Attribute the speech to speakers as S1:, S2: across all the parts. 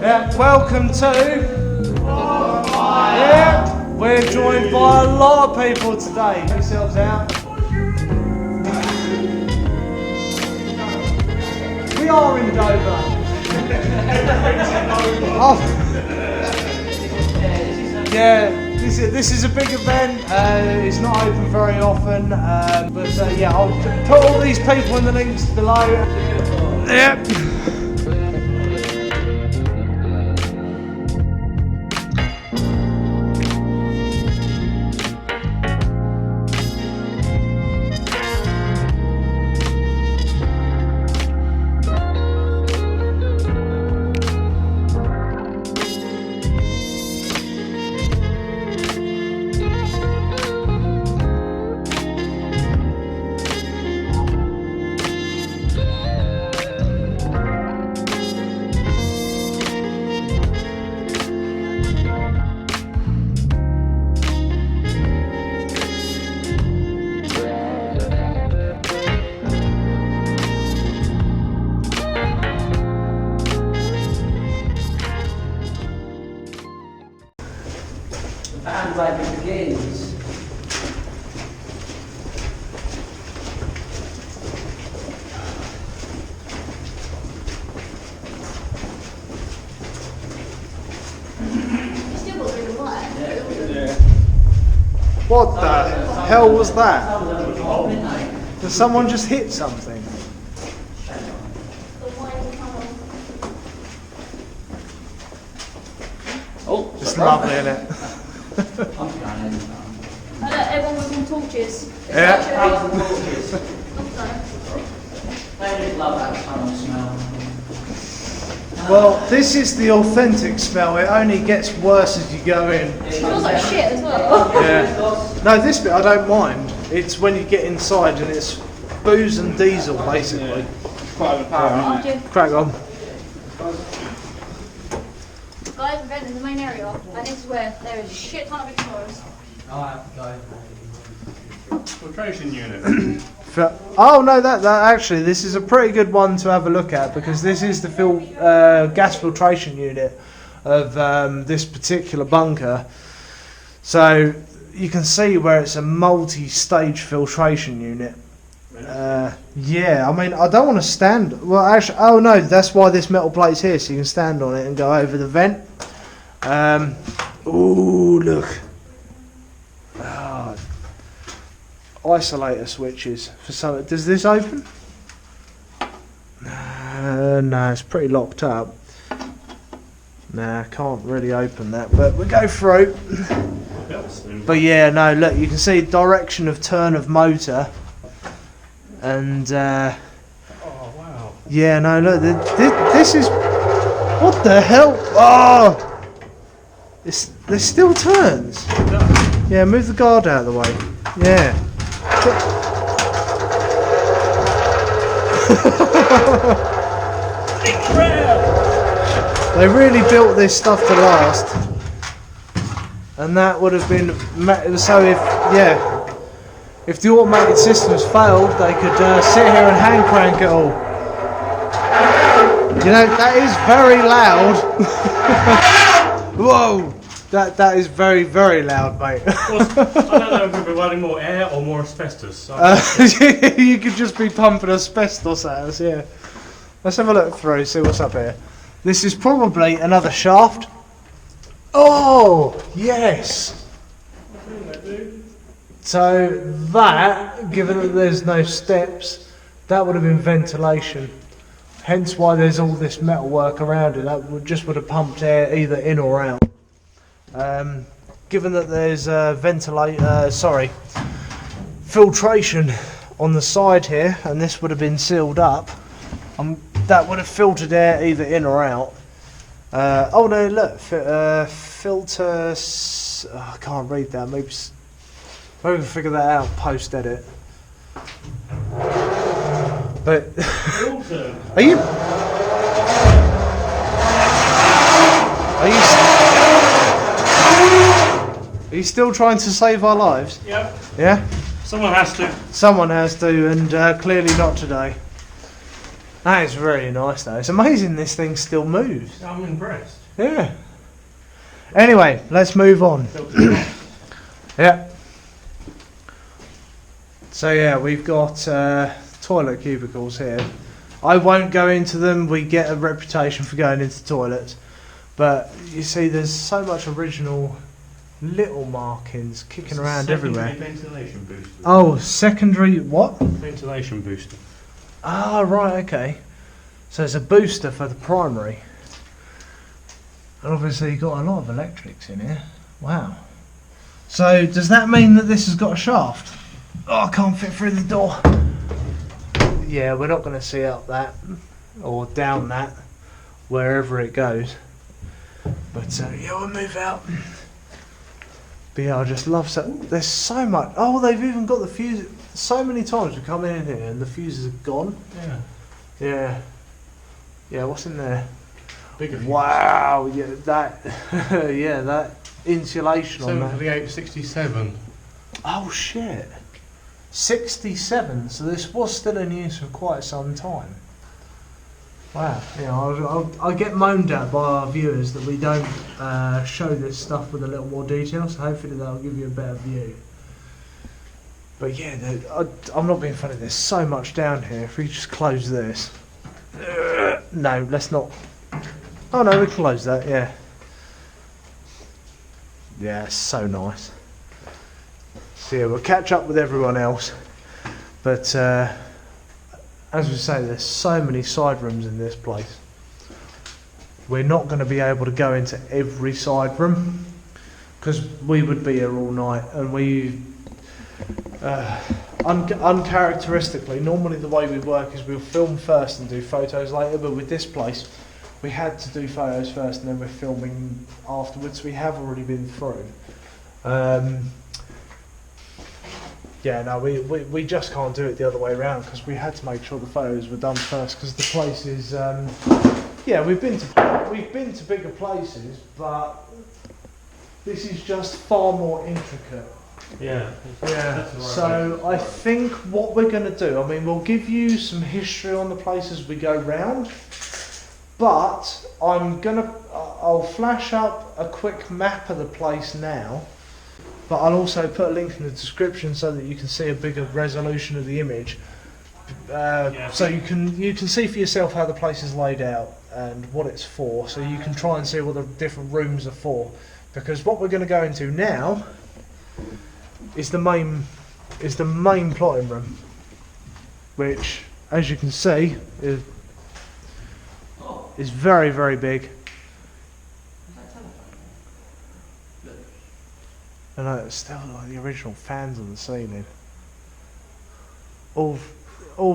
S1: Yeah, welcome to. Yeah, we're joined by a lot of people today. Get yourselves out. We are in Dover. Oh. Yeah, this is a big event. It's not open very often, but yeah, I'll put all these people in the links below. Yep.
S2: And when it begins.
S1: What the hell was that? Did someone just hit something?
S2: Oh,
S1: it's lovely, isn't it?
S3: Everyone with some torches.
S1: Yeah.
S2: They love that tunnel smell.
S1: Well, this is the authentic smell. It only gets worse as you go in.
S3: It smells like shit as well.
S1: Yeah. No, this bit I don't mind. It's when you get inside and it's booze and diesel, basically.
S4: Quite overpowering, isn't it?
S1: Crack on.
S3: Guys, we're in the main area, and this is where there is a shit ton of explorers.
S4: Filtration unit.
S1: Oh no, that actually this is a pretty good one to have a look at, because this is the gas filtration unit of this particular bunker. So you can see where it's a multi-stage filtration unit. Yeah, I mean, I don't want to stand. Well, actually, oh no, that's why this metal plate's here, so you can stand on it and go over the vent. Ooh, look. Oh, isolator switches for some. Does this open? No, it's pretty locked up. Nah, can't really open that, but we go through. But yeah, no, look, you can see direction of turn of motor. And
S4: oh wow!
S1: Yeah, no, look, this is what the hell? Oh, there's still turns. Yeah, move the guard out of the way. Yeah. They really built this stuff to last, and that would have been so if the automated systems failed, they could sit here and hand crank it all. You know, that is very loud. Whoa, that is very, very loud, mate.
S4: Well, I don't know if we're providing more air or more asbestos. So
S1: you could just be pumping asbestos at us, yeah. Let's have a look through, see what's up here. This is probably another shaft. Oh, yes. So that, given that there's no steps, that would have been ventilation. Hence why there's all this metal work around it. That would have pumped air either in or out. Given that there's filtration on the side here, and this would have been sealed up, that would have filtered air either in or out. Oh no, look, filters. Oh, I can't read that. Maybe we can figure that out post edit. But are you still trying to save our lives?
S4: Yep.
S1: Yeah?
S4: Someone has to.
S1: Someone has to, and clearly not today. That is really nice though. It's amazing this thing still moves.
S4: I'm impressed.
S1: Yeah. Anyway, let's move on. Yeah. So yeah, we've got toilet cubicles here. I won't go into them. We get a reputation for going into toilets, but you see, there's so much original little markings kicking around everywhere.
S4: Ventilation booster.
S1: Oh, secondary what?
S4: Ventilation booster.
S1: Ah, right, okay. So it's a booster for the primary. And obviously you've got a lot of electrics in here. Wow. So does that mean that this has got a shaft? Oh, I can't fit through the door. Yeah, we're not going to see up that or down that, wherever it goes. But yeah, we'll move out. But yeah, I just love there's so much. Oh, they've even got the fuse. So many times we come in here and the fuses are gone.
S4: Yeah.
S1: Yeah. Yeah, what's in there?
S4: Bigger fuse.
S1: Wow, yeah, that yeah, that insulation on that.
S4: 7867.
S1: Oh shit. 67, so this was still in use for quite some time. Wow, yeah, I get moaned at by our viewers that we don't show this stuff with a little more detail, so hopefully that'll give you a better view. But yeah, I'm not being funny, there's so much down here. If we just close this. No, let's not. Oh no, we can close that, yeah. Yeah, it's so nice. So yeah, we'll catch up with everyone else. But as we say, there's so many side rooms in this place. We're not going to be able to go into every side room because we would be here all night, and we uncharacteristically, normally the way we work is we'll film first and do photos later, but with this place we had to do photos first and then we're filming afterwards. We have already been through. Yeah, no, we just can't do it the other way around because we had to make sure the photos were done first because the place is yeah, we've been to bigger places, but this is just far more intricate.
S4: Yeah.
S1: Yeah. So I think what we're going to do, I mean, we'll give you some history on the place as we go round, but I'll flash up a quick map of the place now. But I'll also put a link in the description so that you can see a bigger resolution of the image. So you can see for yourself how the place is laid out and what it's for. So you can try and see what the different rooms are for. Because what we're going to go into now is the main plotting room, which, as you can see, is very, very big. And it's still like the original fans on the ceiling, all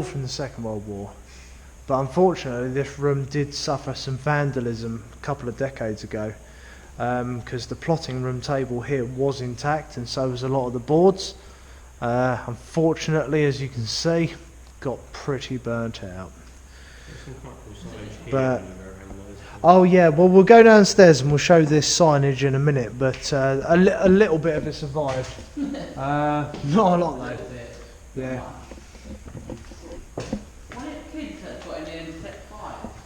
S1: from the Second World War. But unfortunately, this room did suffer some vandalism a couple of decades ago, because the plotting room table here was intact, and so was a lot of the boards. Unfortunately, as you can see, got pretty burnt out. But oh yeah, well we'll go downstairs and we'll show this signage in a minute, but a little bit of it survived. Not a lot though. Yeah.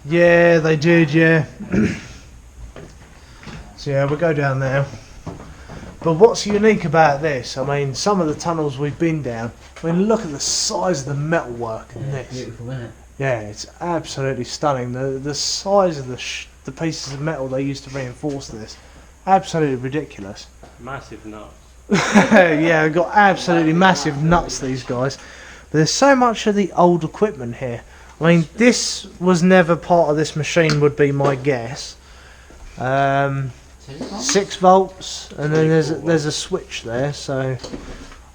S1: Yeah, they did, yeah. So yeah, we'll go down there. But what's unique about this, I mean, some of the tunnels we've been down, I mean, look at the size of the metalwork in this.
S2: Beautiful, isn't it?
S1: Yeah, it's absolutely stunning. The size of the pieces of metal they used to reinforce this, absolutely ridiculous.
S4: Massive nuts.
S1: Yeah, they've got absolutely massive nuts, these guys. But there's so much of the old equipment here. I mean, this was never part of this machine, would be my guess. 6 volts, and then there's a switch there, so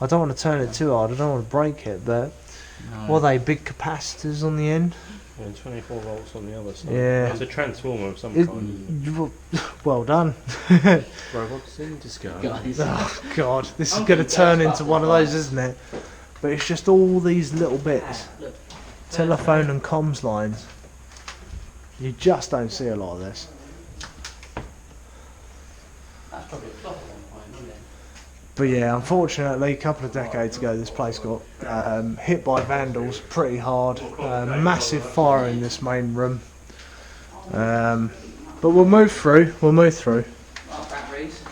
S1: I don't want to turn it too hard, I don't want to break it, but what are they, big capacitors on the end?
S4: And 24 volts on the other side.
S1: Yeah.
S4: It's a transformer of some kind.
S1: Well done.
S4: Robots in disguise.
S2: Guys.
S1: Oh god, this is going to turn into one of those, isn't it? But it's just all these little bits. Telephone and comms lines. You just don't see a lot of this.
S2: That's probably a clock at one point, wasn't it?
S1: But yeah, unfortunately, a couple of decades ago, this place got hit by vandals pretty hard. Massive fire in this main room. But we'll move through. We'll move through.
S2: Oh, batteries.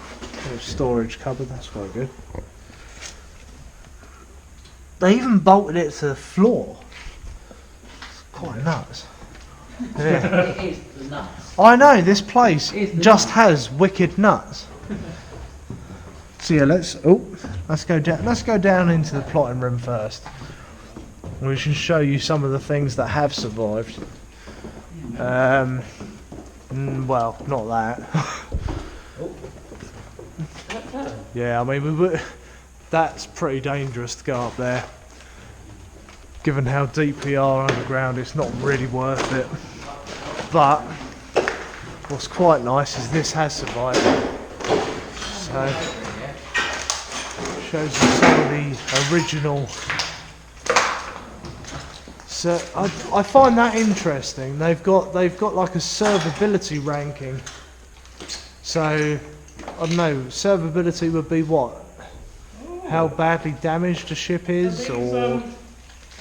S1: Storage cupboard. That's quite good. They even bolted it to the floor. It's quite nuts. Yeah.
S2: It is the nuts.
S1: I know this place
S2: It is the
S1: just
S2: nuts.
S1: has wicked nuts. So yeah, let's go down. Let's go down into the plotting room first. We should show you some of the things that have survived. Well, not that. Yeah, I mean, that's pretty dangerous to go up there. Given how deep we are underground, it's not really worth it. But what's quite nice is this has survived. So shows you some of the original. So I find that interesting. They've got like a servability ranking. So I don't know, servability would be what? How badly damaged a ship is, or
S4: You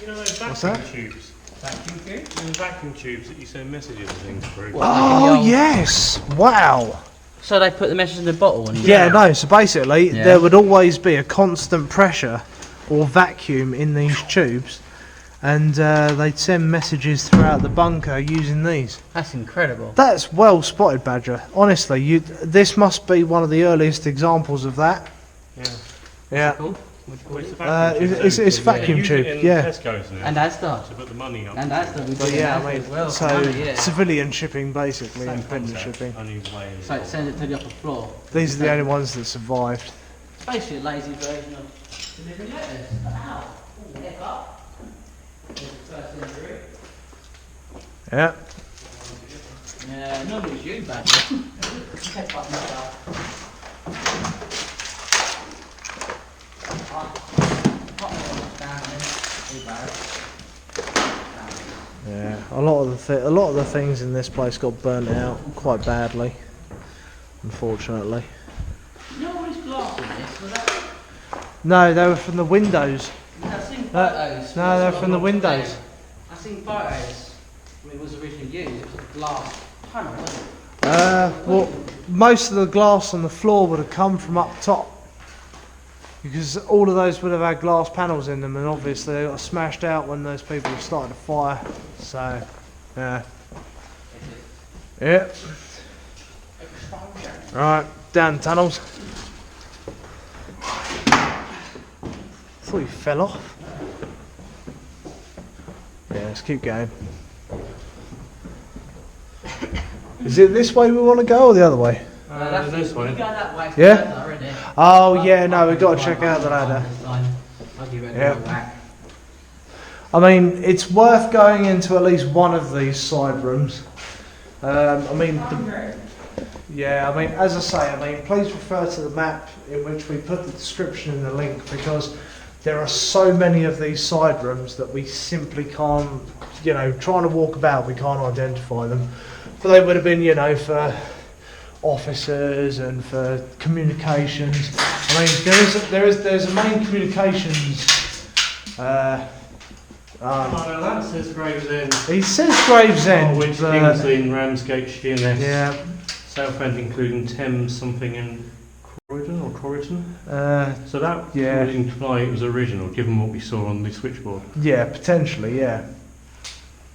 S4: know those
S1: What's
S4: vacuum
S1: that?
S4: tubes?
S2: Vacuum tube?
S4: Those vacuum tubes that you send messages and things through.
S1: oh yes, wow.
S2: So they put the message in the bottle and
S1: Yeah, no. So basically,
S2: Yeah.
S1: there would always be a constant pressure or vacuum in these tubes, and they'd send messages throughout the bunker using these.
S2: That's incredible.
S1: That's well spotted, Badger. Honestly, this must be one of the earliest examples of that.
S4: Yeah.
S1: Yeah.
S2: Cool.
S4: Well, it's a vacuum tube.
S1: It's a vacuum
S4: They use it
S1: tube,
S4: in
S1: yeah.
S4: Tesco's now
S2: And Asda.
S4: to put the money up.
S2: And Asda. We do
S1: But yeah,
S2: Asda
S1: I mean,
S2: as well.
S1: so
S2: Money, yeah.
S1: civilian shipping basically,
S4: Same
S1: independent
S4: concept,
S1: shipping.
S4: only way
S2: So it sends it to the upper floor.
S1: These are the only ones that survived.
S2: It's basically a lazy version of delivering letters. Ow. Oh, heck up. There's the first injury.
S1: Yeah.
S2: Yeah, normally it's you, Badger. Heck up myself.
S1: Yeah, a lot of the things in this place got burnt out quite badly, unfortunately.
S2: You know all this glass in this? Was that?
S1: No, they were from the windows.
S2: I've seen
S1: No,
S2: photos.
S1: no, they're from the windows.
S2: I've seen photos when it was originally used. It was a glass panel, wasn't it?
S1: Well, most of the glass on the floor would have come from up top, because all of those would have had glass panels in them, and obviously they got smashed out when those people started a fire. So, yeah. Yeah. Right, down the tunnels. Thought you fell off. Yeah, let's keep going. Is it this way we want to go or the other way?
S2: That's
S4: this
S2: it.
S4: way.
S2: You go that way.
S1: Yeah?
S2: Ladder, isn't it?
S1: Oh yeah, no, we've got to check out the ladder.
S2: I'll give it
S1: Yeah.
S2: a go back.
S1: I mean, it's worth going into at least one of these side rooms. I mean, as I say, please refer to the map in which we put the description in the link, because there are so many of these side rooms that we simply can't, trying to walk about, we can't identify them. But they would have been, for officers and for communications. I mean, there's a main communications.
S4: That says Gravesend.
S1: He says Gravesend,
S4: Which
S1: but
S4: King's Lynn, Ramsgate, Sheerness,
S1: yeah,
S4: Southend, including Thames, something in Croydon or Croydon. So that
S1: yeah.
S4: would imply it was original, given what we saw on the switchboard.
S1: yeah, potentially, yeah.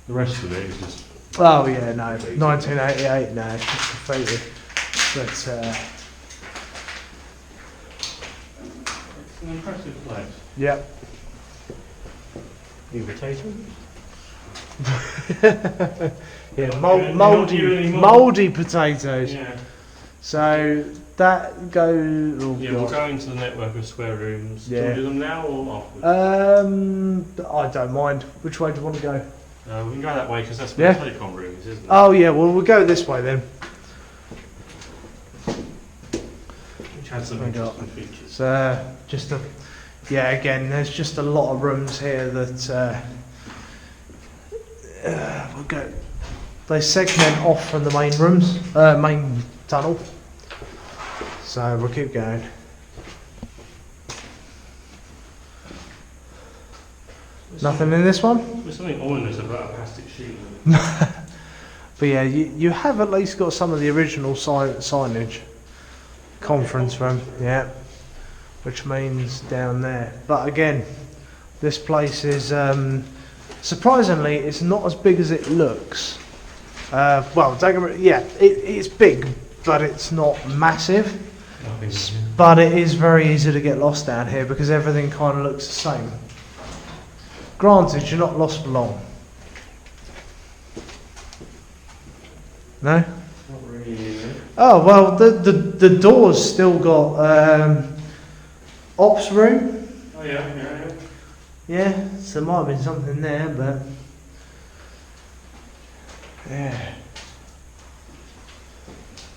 S4: The rest of it is just.
S1: Oh yeah, no, 1988, no, it's just graffiti. But
S4: It's an impressive place.
S1: yep.
S4: You potato?
S1: Yeah,
S4: You're not you anymore.
S1: mouldy potatoes.
S4: Yeah.
S1: So that goes. Oh
S4: Yeah, we'll
S1: God.
S4: go into the network of square rooms. Do you
S1: Yeah.
S4: want to do them now or afterwards?
S1: I don't mind. Which way do you want to go?
S4: We can go that way because that's where
S1: Yeah.
S4: the telecom room is, isn't it?
S1: Oh yeah, well we'll go this way then.
S4: Which has some
S1: We got-
S4: interesting features.
S1: So again, there's just a lot of rooms here that we'll go. They segment off from the main rooms, main tunnel. So we'll keep going. Nothing in this one?
S4: There's something ominous about a plastic sheet.
S1: But yeah, you have at least got some of the original signage. Conference room, yeah, which means down there. But again, this place is surprisingly it's not as big as it looks. Well, it's big, but it's not massive. But it is very easy to get lost down here because everything kind of looks the same. Granted, you're not lost for long. No?
S4: Not really.
S1: Oh well, the door's still got ops room.
S4: Oh yeah.
S1: Yeah, so there might have been something there, but yeah.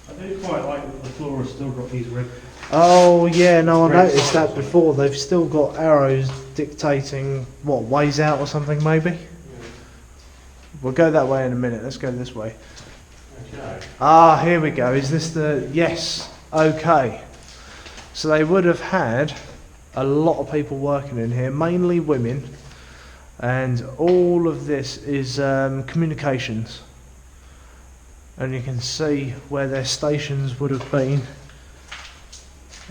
S4: I do quite like that the floor has still got these red.
S1: Oh yeah, no, I
S4: Red
S1: noticed that
S4: signs.
S1: before. They've still got arrows dictating what ways out or something, maybe. We'll go that way in a minute. Let's go this way.
S4: Okay.
S1: Ah, here we go. Is this the yes? Okay. So they would have had a lot of people working in here, mainly women, and all of this is communications. And you can see where their stations would have been.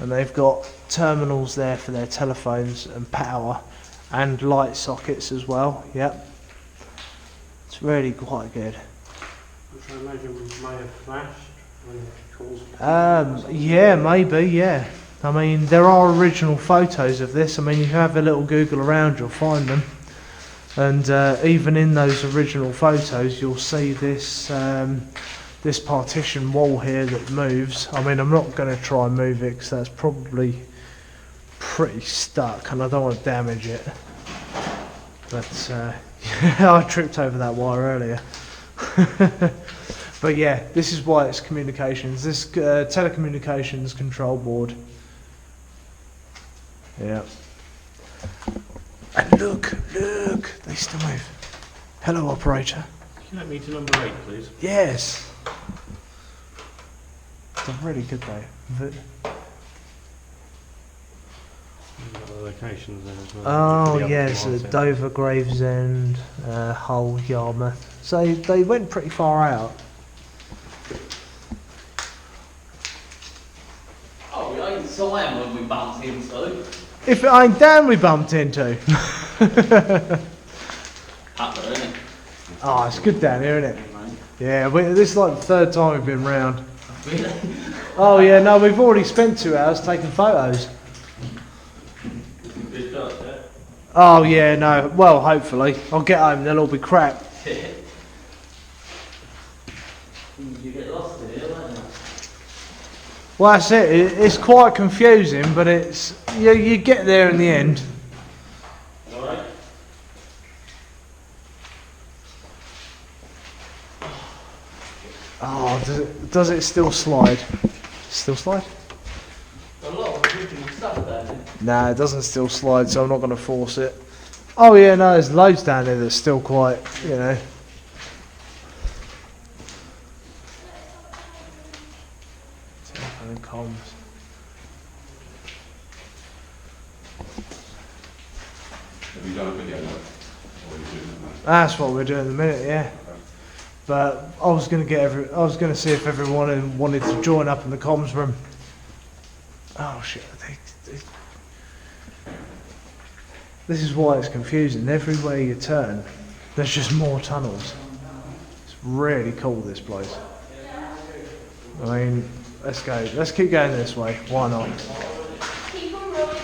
S1: And they've got terminals there for their telephones and power and light sockets as well. Yep. It's really quite good.
S4: Which I imagine may have flashed when calls.
S1: Yeah, maybe, yeah. I mean, there are original photos of this. I mean, you have a little Google around, you'll find them. And even in those original photos, you'll see this this partition wall here that moves. I mean, I'm not going to try and move it because that's probably pretty stuck and I don't want to damage it. But I tripped over that wire earlier. But yeah, this is why it's communications. This telecommunications control board. Yeah. And look, they still move. Hello, operator.
S4: Can you let me to number 8, please?
S1: Yes. It's really good though.
S4: There's other locations there as well.
S1: Oh
S4: The other
S1: yes,
S4: two aren't
S1: Dover, Gravesend, Hull, Yarmouth. So they went pretty far out.
S2: Oh, we ain't Siam when we bumped into.
S1: If it ain't Dan we bumped into.
S2: Cutler, innit?
S1: Oh, it's good down here, isn't it? Yeah, this is like the third time we've been round.
S2: Really?
S1: Oh yeah, no, we've already spent 2 hours taking photos.
S2: Good shot, yeah?
S1: Oh yeah, no, well hopefully. I'll get home, they'll all be crap.
S2: You get lost in here, won't you?
S1: Well that's it, it's quite confusing, but it's, you get there in the end.
S2: Alright.
S1: Oh, does it still slide? Still slide?
S2: A lot of original stuff down there.
S1: Nah, it doesn't still slide, so I'm not going to force it. Oh yeah, no, there's loads down there that's still quite, you know. Telephone and comms.
S5: Have you done a video now? Or are you doing it now?
S1: That's what we're doing in a minute, yeah. But I was going to see if everyone wanted to join up in the comms room. Oh shit! This is why it's confusing. Everywhere you turn, there's just more tunnels. It's really cool, this place. I mean, let's go. Let's keep going this way. Why not?
S3: Keep on rolling.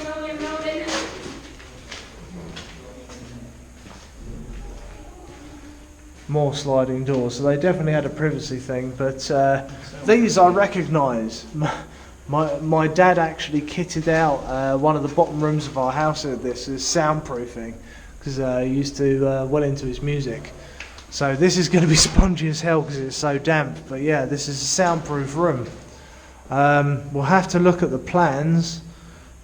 S1: More sliding doors. So they definitely had a privacy thing, but these I recognise. My dad actually kitted out one of the bottom rooms of our house at this as soundproofing because he used to well into his music. So this is going to be spongy as hell because it's so damp. But yeah, this is a soundproof room. We'll have to look at the plans,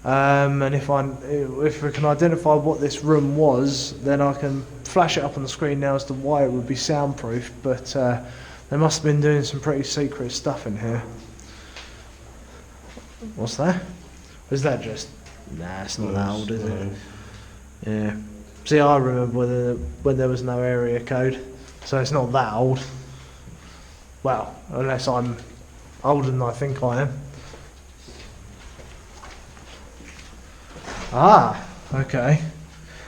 S1: and if we can identify what this room was, then I can flash it up on the screen now as to why it would be soundproof. But they must have been doing some pretty secret stuff in here. What's that? Is that just... Nah, it's not that old, is it? Yeah. See, I remember when there was no area code, so it's not that old. Well, unless I'm older than I think I am. Ah, okay.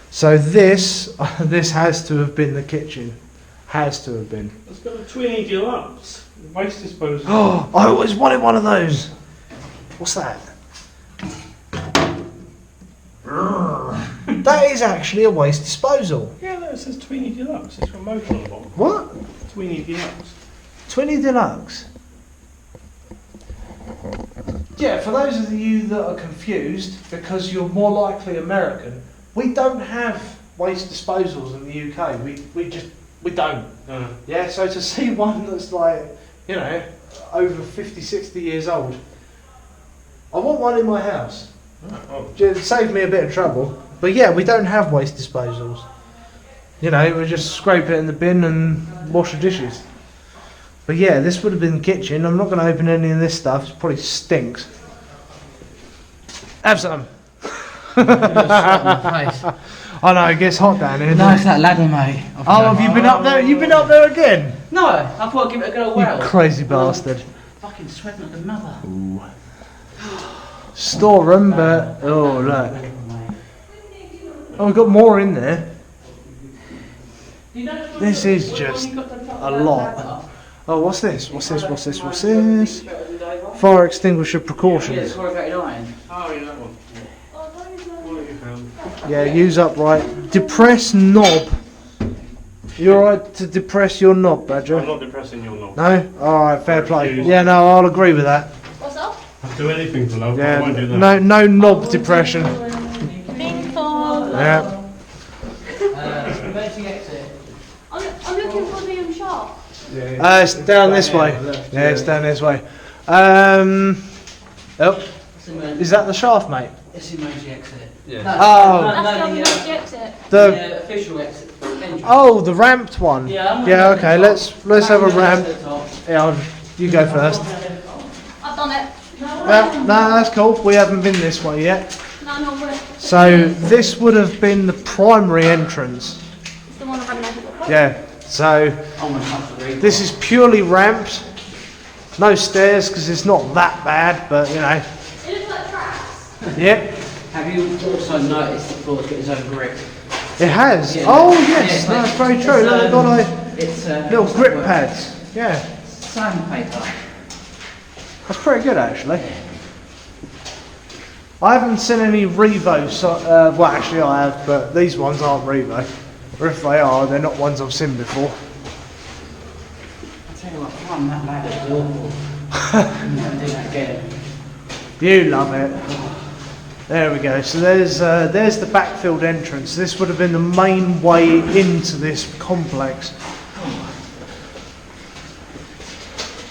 S1: So this has to have been the kitchen. Has to have been.
S4: It's got a Twinny Deluxe waste disposal.
S1: Oh, I always wanted one of those. What's that? That is actually a waste disposal.
S4: Yeah, no, it says Twinny Deluxe. It's got a motor on the bottom.
S1: What?
S4: Twinny Deluxe.
S1: Twinny Deluxe. Yeah, for those of you that are confused, because you're more likely American, we don't have waste disposals in the UK. We don't. Yeah, so to see one that's like, you know, over 50, 60 years old, I want one in my house. It saved me a bit of trouble. But yeah, we don't have waste disposals. You know, we just scrape it in the bin and wash the dishes. But yeah, this would have been the kitchen. I'm not going to open any of this stuff. It probably stinks. Have some. I know, it gets hot down here.
S2: No, it's that ladder, mate.
S1: Oh, have you been up there? You've been up there again?
S2: No, I thought I'd give it a go.
S1: You crazy bastard.
S2: Fucking sweating like a mother.
S1: Ooh. Storeroom, but oh look. Oh, we've got more in there. This is just a lot. Oh, what's this? What's this? What's this? What's this? Fire extinguisher precautions.
S2: Oh, yeah,
S4: that one.
S1: Yeah, use upright. Depress knob. You alright to depress your knob, Badger?
S4: I'm not depressing your knob.
S1: No? Alright, fair play. Yeah, no, I'll agree with that.
S3: What's up?
S4: I'll do anything for love,
S1: Yeah,
S4: I won't do that.
S1: no knob depression.
S3: Ping pong.
S1: Yeah.
S2: Emergency exit.
S3: I'm looking for the shark.
S1: It's down this way. Yeah, it's down this way. Oh, is that the shaft, mate?
S2: It's the emergency exit.
S4: Yeah.
S1: Oh.
S3: That's the
S2: the,
S3: emergency exit.
S1: The
S2: official exit. Entrance.
S1: oh, the ramped one.
S2: Yeah.
S1: Yeah. Okay. Let's have a ramp. Yeah, you go first.
S3: I've done it.
S1: No, that's cool. We haven't been this way yet.
S3: No, we're.
S1: So this would have been the primary entrance.
S3: It's the one I haven't opened before.
S1: Yeah. So this is purely ramped. No stairs because it's not that bad, but you know.
S3: It looks like tracks.
S1: Yep.
S2: Have you also noticed the floor's got its own grip?
S1: It has.
S2: Yeah,
S1: Oh
S2: no.
S1: yes,
S2: Yeah,
S1: that's very true. Look, they've got
S2: It's
S1: little grip pads. Yeah.
S2: Sandpaper.
S1: That's pretty good actually. I haven't seen any Revo, well actually I have, but these ones aren't Revo. Or if they are, they're not ones I've seen before.
S2: I tell you what, climbing that ladder is awful. I'm never do that again.
S1: You love it. There we go. So there's the backfield entrance. This would have been the main way into this complex.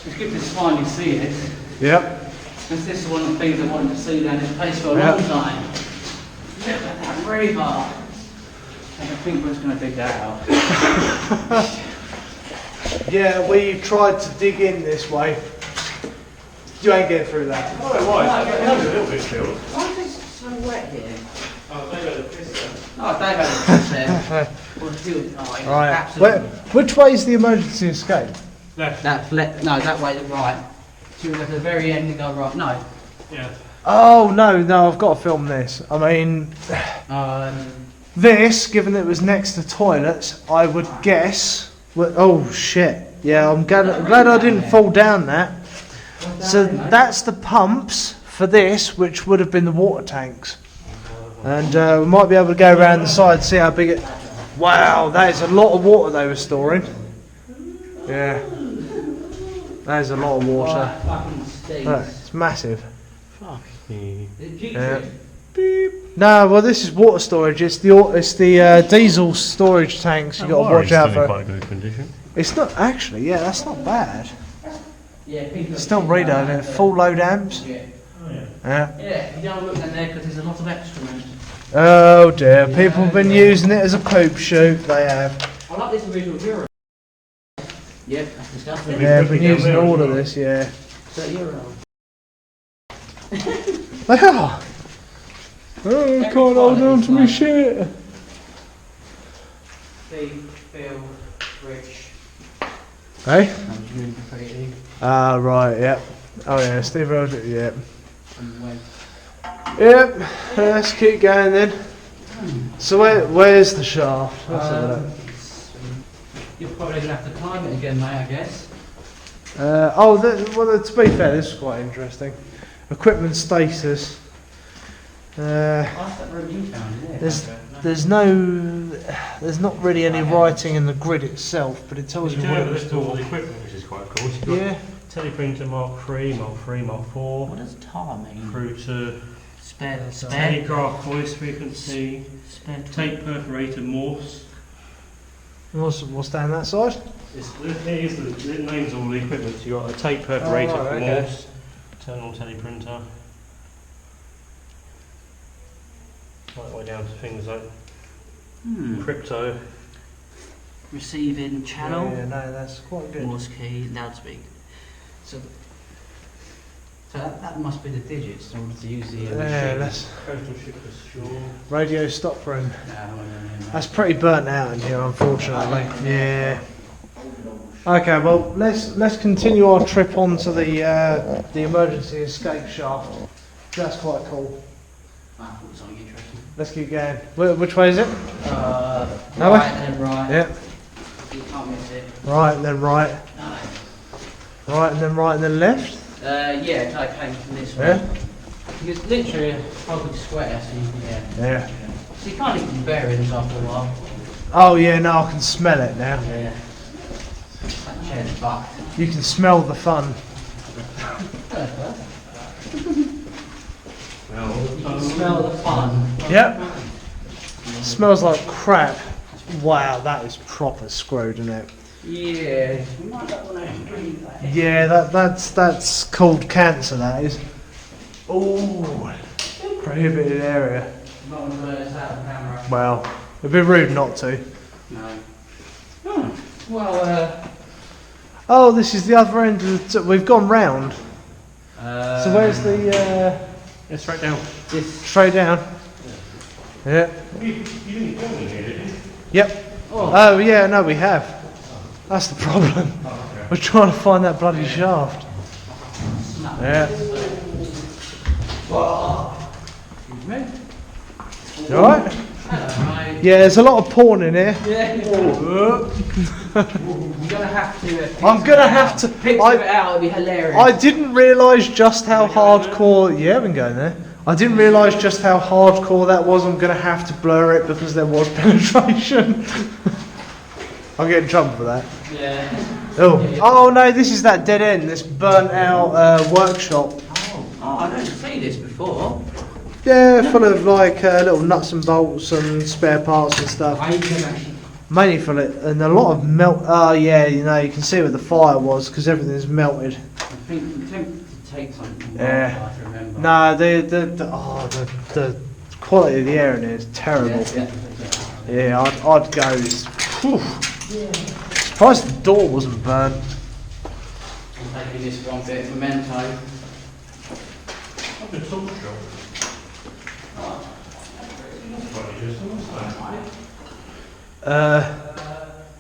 S2: It's good to finally see it.
S1: Yep.
S2: Because this is one of the things I wanted to see down this place for a long time. Look at that river. I don't think we're just going to dig that out.
S1: Yeah, we tried to dig in this way. You ain't getting through that.
S4: Oh, why? It's a little bit chilled.
S2: Why is it so wet here?
S4: Oh, they've had a piss there.
S2: Oh, they've had a piss there. Well, still, oh, it's
S1: Right.
S2: absolutely.
S1: Which way is the emergency escape?
S4: Left.
S2: That's left. No, that way, right. So we go to the very end and go right. No.
S4: Yeah.
S1: Oh no, I've got to film this. I mean, this, given that it was next to toilets, I would guess. Oh shit! Yeah, I'm glad I didn't fall down that. So that's the pumps for this, which would have been the water tanks, and we might be able to go around the side, see how big it. Wow, that is a lot of water they were storing. Yeah, that is a lot of water. Look, it's massive. Yeah. Beep. No, well, this is water storage. It's the diesel storage tanks. You got to watch out for.
S4: Quite good condition.
S1: It's not actually. Yeah, that's not bad.
S2: Yeah,
S1: Still readout it. Full load amps.
S2: Yeah.
S4: Oh, yeah.
S1: Yeah.
S2: Yeah, you don't look down there because there's a lot of excrement.
S1: Oh dear, people have been using it as a poop chute. They have.
S2: I like this original euro. Yep, that's disgusting.
S1: Yeah, been using all of this. Yeah.
S2: €30.
S1: They are. Oh, I can't hold on to my shit.
S2: Steve, Phil, Rich.
S1: Hey?
S2: That was really graffiti.
S1: Ah, right, yep. Oh yeah, Steve Roger, yep.
S2: And when
S1: Yep, let's keep going then. So where's the shaft? Let's have a look.
S2: you're probably going to have to climb it again, mate, I guess.
S1: Well, to be fair, this is quite interesting. Equipment status.
S2: That's that room you found, isn't it?
S1: There's not really any writing in the grid itself, but it tells you
S4: do
S1: what
S4: have
S1: it
S4: a
S1: was
S4: list of all
S1: for.
S4: the equipment, which is quite cool. So you've got
S1: Yeah.
S4: Teleprinter Mark 3, Mark 3, Mark 4,
S2: What does tar mean?
S4: through to
S2: Spare.
S4: telegraph voice frequency,
S2: Spare.
S4: tape perforator morphs.
S1: What's down that side?
S4: It names all the equipment. So you've got a tape perforator
S1: Oh, right,
S4: for
S1: okay.
S4: morphs, internal teleprinter. Right the way down to things like crypto.
S2: Receiving channel.
S1: Yeah, no, that's quite good.
S2: Morse key, loudspeaker. So that must be the digits in order to use the
S1: Yeah,
S2: machine.
S1: that's
S4: Coastal shipper's shore.
S1: radio stop room.
S2: No.
S1: That's pretty burnt out in here, unfortunately. Yeah. Okay, well let's continue our trip onto the emergency escape shaft. That's quite cool.
S2: I thought it was something interesting.
S1: Let's keep going. Which way is it? No
S2: Right
S1: way?
S2: and then right.
S1: Yep.
S2: You can't miss it.
S1: Right and then right.
S2: No.
S1: Right and then right and then left.
S2: Yeah, I came from this way.
S1: Yeah.
S2: It's literally a public square, so
S1: Yeah.
S2: So you can't eat your bearings after a while.
S1: Oh yeah, now I can smell it now.
S2: Yeah. That chair's fucked.
S1: You can smell the fun.
S2: You can smell the fun.
S1: Yep. Smells like crap. Wow, that is proper screwed, isn't it?
S2: Yeah. You might not want to breathe that.
S1: Yeah, that's called cancer. That is. Ooh, prohibited area.
S2: Not want to blur this out of camera.
S1: Well, it'd be rude not to.
S2: No. Well,
S1: Oh, this is the other end. We've gone round. So where's the
S4: Yeah, straight down.
S2: this?
S1: straight down? Yeah.
S4: You didn't go in here, did you?
S1: Yep.
S2: Oh,
S1: Oh yeah, no, we have. That's the problem. We're trying to find that bloody shaft.
S2: snap.
S1: Yeah.
S2: Excuse me.
S1: You alright?
S2: Hello, mate.
S1: Yeah, there's a lot of porn in here.
S2: Yeah. You're gonna have to.
S1: I'm gonna have to.
S2: Picture it out. It'd be hilarious.
S1: I didn't realise just how hardcore. Yeah, I've been going there. I didn't realise just how hardcore that was. I'm gonna have to blur it because there was penetration. I'll get in trouble for that.
S2: Yeah.
S1: Oh no, this is that dead end. This burnt out workshop.
S2: Oh, I don't see this before.
S1: Yeah, full of like little nuts and bolts and spare parts and stuff.
S2: I can actually.
S1: Mainly full of, and a lot of melt. Oh yeah, you know, you can see where the fire was because everything's melted.
S2: I think I'm tempted to take something.
S1: Yeah.
S2: I remember.
S1: No, the quality of the air in here is terrible. Yeah, I'd go. Whew. Surprised the door wasn't burnt.
S2: I'm taking this one bit of memento.
S4: I've been salt shop.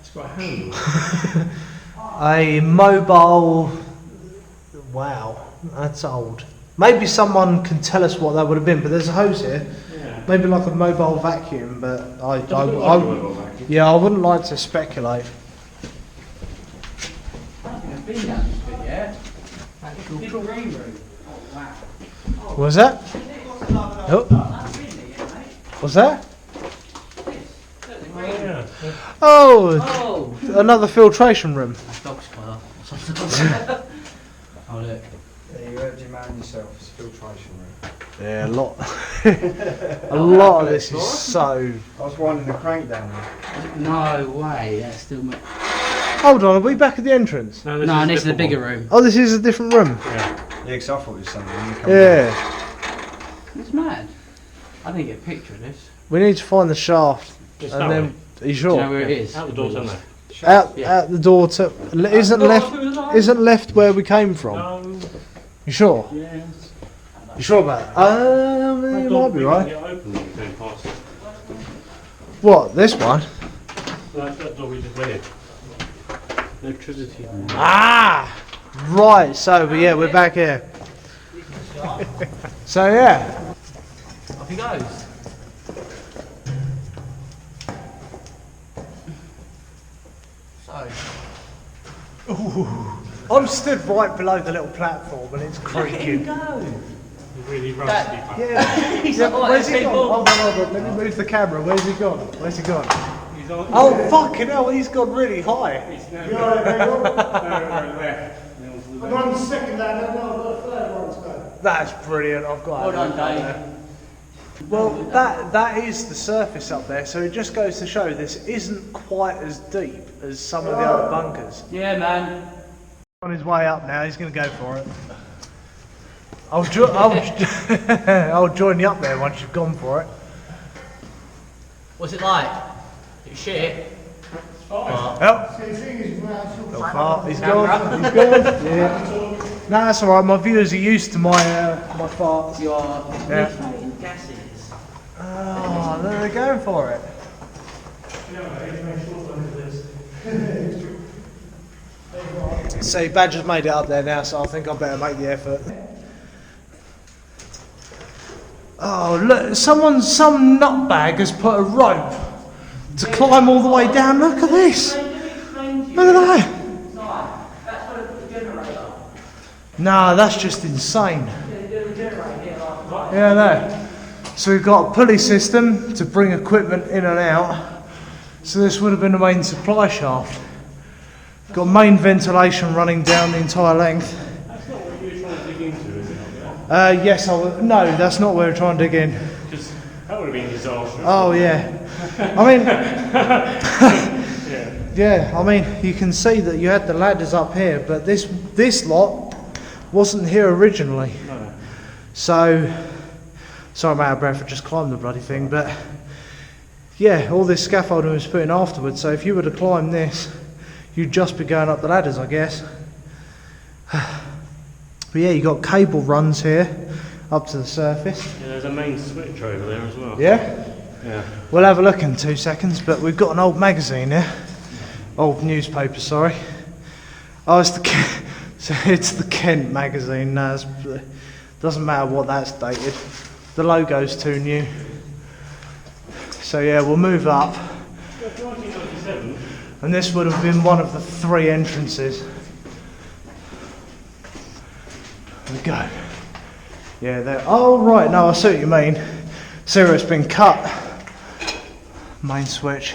S4: It's got a handle.
S1: A mobile. Wow, that's old. Maybe someone can tell us what that would have been, but there's a hose here.
S4: Yeah.
S1: Maybe like a mobile vacuum, but I
S4: Yeah.
S1: I wouldn't like to speculate.
S2: I don't think I've been down this bit yet. That little green room. Oh wow.
S1: What was that? Oh,
S2: I've been there yet, mate.
S1: what's that?
S4: Yeah.
S1: Oh,
S2: Oh.
S1: another filtration room.
S2: That's dog's collar or something. Oh look.
S6: Yeah, you empty man yourself, it's a filtration room.
S1: Yeah, a lot of this is so.
S6: I was winding the crank down there.
S2: No way. That's still.
S1: Hold on, are we back at the entrance?
S2: No, this is the
S4: different
S2: bigger
S4: one.
S2: room.
S1: Oh, this is a different room.
S4: Yeah.
S6: Yeah, 'cause I thought it was something. when you come
S1: Yeah,
S2: It's mad. I didn't get a picture of this.
S1: we need to find the shaft,
S4: Just
S1: and
S4: that
S1: then.
S4: way.
S1: Are you
S2: Do you know
S1: sure?
S2: where it is?
S4: Out the door, somewhere.
S1: Out,
S2: Yeah.
S1: out the door to. Isn't left where we came from.
S4: No.
S1: You sure?
S4: Yes.
S1: You sure about that? You might be right.
S4: Get open when you go past it.
S1: What? This one?
S4: That door we just went in. Electricity.
S1: Ah! Right, so yeah, we're back here. So yeah.
S2: Off he goes. So,
S1: I'm stood right below the little platform and it's
S2: look at him
S1: creaking.
S2: go.
S4: Really rusty.
S2: That-
S1: Yeah.
S2: He's
S1: Yeah,
S2: like,
S1: where's he
S2: people.
S1: gone? Hold on, let me move the camera. Where's he gone? Where's he gone?
S4: He's on.
S1: Oh fucking hell, he's gone really high.
S4: He's now left.
S1: One second, Dad. I've got a third one to go. That's brilliant. I've got.
S2: Hold on,
S1: it.
S2: Dave.
S1: Well, that is the surface up there, so it just goes to show this isn't quite as deep as some of the other bunkers.
S2: Yeah, man.
S1: On his way up now, he's going to go for it. I'll I'll join you up there once you've gone for it.
S2: What's it like? It's shit.
S1: Oh, little fart. He's gone. He's gone. Yeah. No, that's all right. My viewers are used to my my farts.
S2: You are
S1: Yeah.
S2: methane gases.
S1: Oh, they're going for it. See, Badger's made it up there now, so I think I better make the effort. Oh, look, some nutbag has put a rope to climb all the way down. Look at this. Look at that.
S2: That's what the generator.
S1: Nah, that's just insane. Yeah, no. So we've got a pulley system to bring equipment in and out. So this would have been the main supply shaft. Got main ventilation running down the entire length.
S4: That's not what you were trying to dig into, is it?
S1: Yes, no, that's not where we're trying to dig in.
S4: Because that would have been disastrous.
S1: Oh yeah. I mean,
S4: Yeah.
S1: yeah. I mean, you can see that you had the ladders up here, but this lot wasn't here originally.
S4: No.
S1: So, sorry, I'm out of breath. I just climbed the bloody thing, but yeah, all this scaffolding was put in afterwards. So if you were to climb this, you'd just be going up the ladders, I guess. But yeah, you got cable runs here up to the surface.
S4: Yeah, there's a main switch over there as well.
S1: Yeah.
S4: Yeah.
S1: We'll have a look in 2 seconds, but we've got an old magazine here. Old newspaper, sorry. Oh, it's the Kent magazine. No, doesn't matter what that's dated. The logo's too new. So yeah, we'll move up.
S4: 1997.
S1: And this would have been one of the 3 entrances. There we go. Yeah, there. Oh, right, no, I see what you mean. See where it's been cut. Main switch.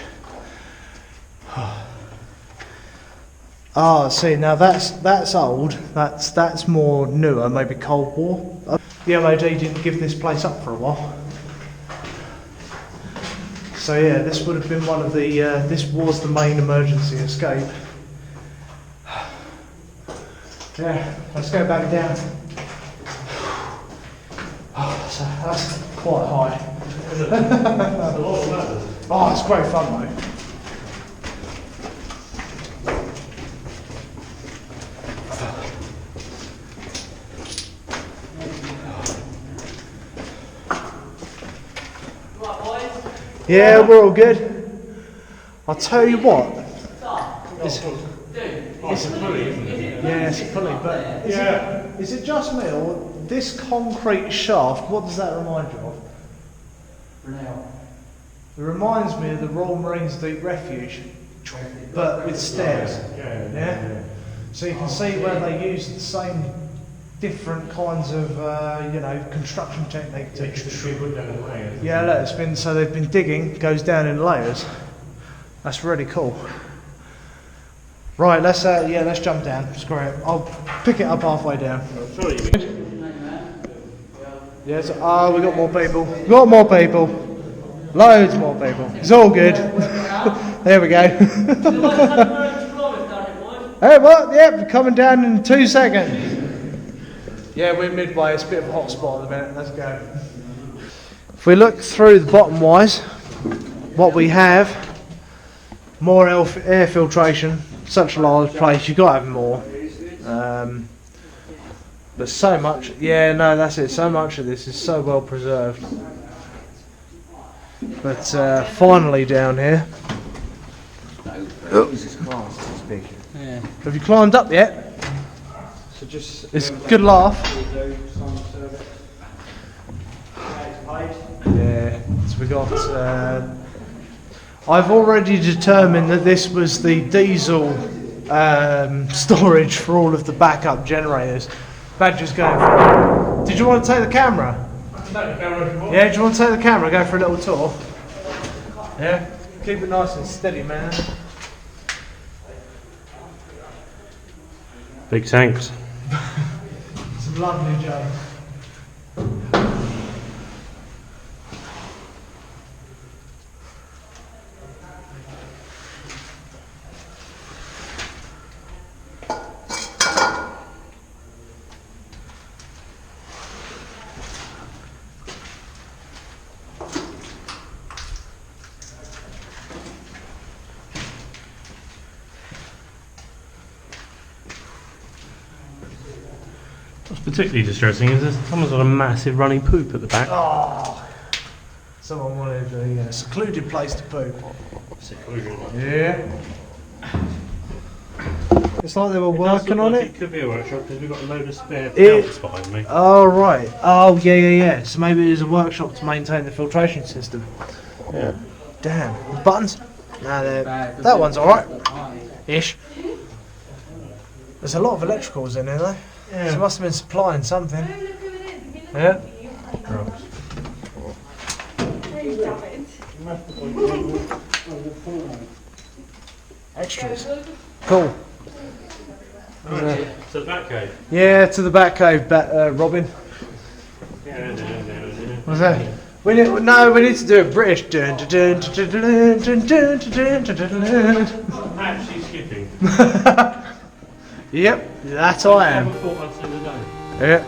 S1: Ah, see, now that's old. That's more newer, maybe Cold War. The MOD didn't give this place up for a while. So yeah, this would have been one of the. This was the main emergency escape. Yeah, let's go back down. Oh, so that's quite high. Oh, it's great fun though. Yeah, we're all good. I'll tell you what.
S4: It's a pulley, isn't it?
S1: Yeah, it's a pulley, but
S4: Yeah.
S1: is it just me or this concrete shaft? What does that remind you of? It reminds me of the Royal Marines Deep Refuge, but with stairs. Yeah. So you can see where they use the same different kinds of construction technique to. Yeah, look, it's been so they've been digging, goes down in layers. That's really cool. Right, let's jump down. Screw it. I'll pick it up halfway down. Yes. Oh, we got more people. Got more people. Loads more people. It's all good. There we go. Hey, what? Yep, coming down in 2 seconds. Yeah, we're midway. It's a bit of a hot spot at the minute. Let's go. If we look through the bottom wise, what we have, more air filtration. Such a large place, you've got to have more. But so much, yeah, no, that's it. So much of this is so well preserved. But finally down here.
S6: This is class, this picture.
S2: Yeah.
S1: Have you climbed up yet?
S6: So just...
S1: It's a good laugh. Yeah, so we got... I've already determined that this was the diesel storage for all of the backup generators. Badger's going for it. Did you want to take the camera? Yeah, do you want to take the camera, go for a little tour? Yeah? Keep it nice and steady, man.
S4: Big thanks.
S1: It's a lovely job.
S4: What's particularly distressing is there's someone's got a massive running poop at the back.
S1: Oh, someone wanted a secluded place to poop.
S4: Seclusion.
S1: Yeah. It's like they were working on
S4: It
S1: it.
S4: could be a workshop because we've got a load of spare belts behind me.
S1: Oh, right. Oh, yeah. So maybe it is a workshop to maintain the filtration system.
S4: Yeah.
S1: Damn. The buttons? Nah, that one's alright. Ish. There's a lot of electricals in here, though.
S4: Yeah.
S1: So it must have been supplying something. Yeah. Extras. Cool.
S4: To the back cave.
S1: Yeah, to the back cave, Robin. What's that? We need to do a British.
S4: Actually skipping.
S1: Yep, that I am.
S4: Never thought I'd say the day.
S1: Yeah.